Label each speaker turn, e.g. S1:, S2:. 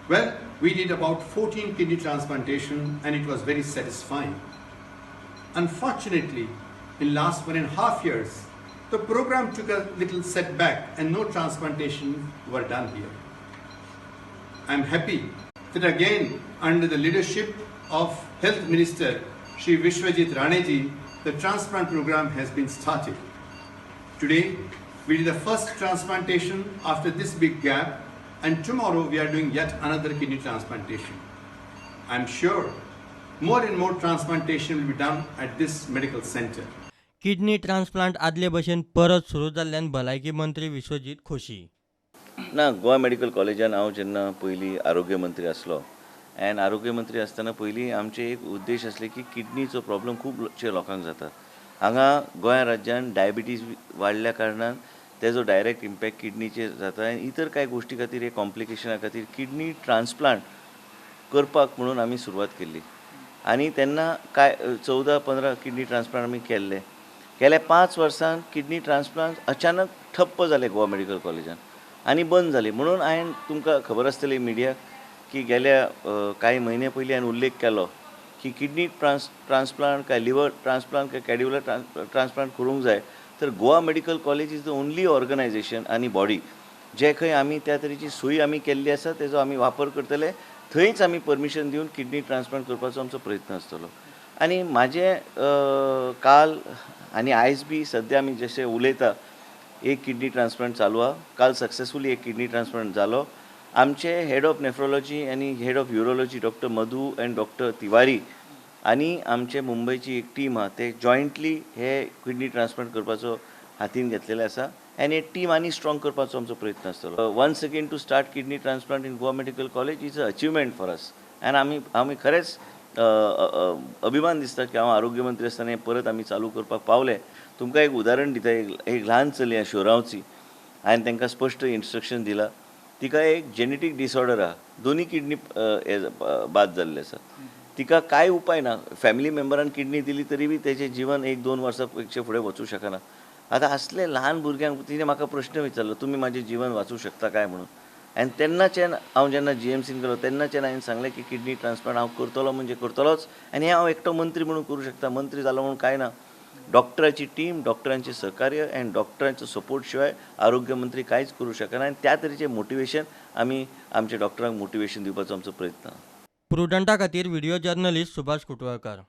S1: Well, we did about 14 kidney transplantation and it was very satisfying. Unfortunately, in last 1.5 years, the program took a little setback and no transplantation were done here. I am happy that again, under the leadership of Health Minister Shri Vishwajit Raneji, the transplant program has been started. Today, we did the first transplantation after this big gap, and tomorrow we are doing yet another kidney transplantation. I am sure more and more transplantation will be done at this medical center.
S2: Kidney transplant आदले भशेन परत सुरू जाल्ल्यान भलायकी मंत्री विश्वजीत खोशी.
S3: ना, Goa medical कॉलेजान हांव जेन्ना पयलीं आरोग्य मंत्री आसलो एन आरोग्य मंत्री आसतना पयलीं आमचे एक उद्देश आसले की किडनीचो प्रॉब्लम खूबशे लोकांक जाता. हांगा गोंया राज्यान डायबिटीज वाडल्या कारणान तेजो डायरेक्ट इम्पॅक्ट किडनीचेर जाता आनी इतर कांय गोश्टी खातीर एक कॉम्प्लिकेशना खातीर किडनी ट्रान्सप्लांट करपाक म्हणून आमी सुरवात केल्ली. आनी तेन्ना काय 14-15 किडनी ट्रान्सप्लांट आमी केल्ले. गेल्या 5 वर्सांत किडनी ट्रान्सप्लांट अचानक ठप्प जाले गोवा मेडिकल कॉलेजान आनी बंद जाली. म्हणून हांवें तुमकां खबर आसतली मिडियाक की गेल्या कांय म्हयने पयलीं हांवें उल्लेख केलो की किडनी ट्रान्सप्लांट काय लिवर ट्रान्सप्लांट काय कॅड्युलर ट्रान्सप्लांट करूंक जाय तर Goa medical college is the only organisation आनी बॉडी जे खंय आमी त्या तरेची सोय आमी केल्ली आसा तेजो आमी वापर करतले. थंयच आमी परमिशन दिवन किडनी ट्रान्सप्लांट करपाचो आमचो प्रयत्न आसतलो. आनी म्हाजें काल आनी आयज बी सद्या आमी जशें उलयता एक किडनी ट्रान्सप्लांट चालू आहा. काल सक्सेसफुली एक किडनी ट्रान्सप्लांट जालो. आमचे हेड ऑफ नेफ्रोलॉजी आनी head of urology doctor Madhu end doctor Tiwari आनी आमचे मुंबयची एक टीम आहा ते जॉयंटली हे किडनी ट्रान्सप्लांट करपाचो हातीन घेतलेले आसा आनी हे टीम आनी स्ट्रॉंग करपाचो आमचो प्रयत्न आसतलो. Once again to start kidney transplant in Goa medical college is a achievement for us and आमी खरेंच अभिमान दिसता की हांव आरोग्य मंत्री आसतना हें परत आमी चालू करपाक पावले. तुमकां एक उदाहरण दिता. एक ल्हान चली आहा शिवरावची. हांवें तांकां स्पश्ट इन्स्ट्रक्शन दिलां. तिका एक जेनेटीक डिसऑर्डर आहा. दोनी किडनी बाद जाल्ले आसा. तिका कांय उपाय ना. फॅमिली मेंबरान किडनी दिली तरी बी तेजें जिवन 1-2 वर्सां पेक्षा फुडें वचूं शकना. आतां असले ल्हान भुरग्यांक तिणें म्हाका प्रश्न विचारलो तुमी म्हाजें जिवन वाचूं शकता काय म्हणून. आनी तेन्नाच्यान हांव जेन्ना GMCन गेलो तेन्नाच्यान हांवें सांगलें की किडनी ट्रान्सप्लांट हांव करतलो म्हणजे करतलोच आनी हें हांव एकटो मंत्री म्हणून करूं शकता. मंत्री जालो म्हणून कांय ना. डॉक्टराची टीम, डॉक्टरांचें सहकार्य एंड डॉक्टरांचो सपोर्ट शिवाय आरोग्य मंत्री कांयच करूं शकना. आनी त्या तरेचें मोटिवेशन आमी आमच्या डॉक्टरांक मोटिवेशन दिवपाचो आमचो प्रयत्न.
S2: प्रुडंटा खातीर व्हिडिओ जर्नलिस्ट सुभाष कुटवळकर.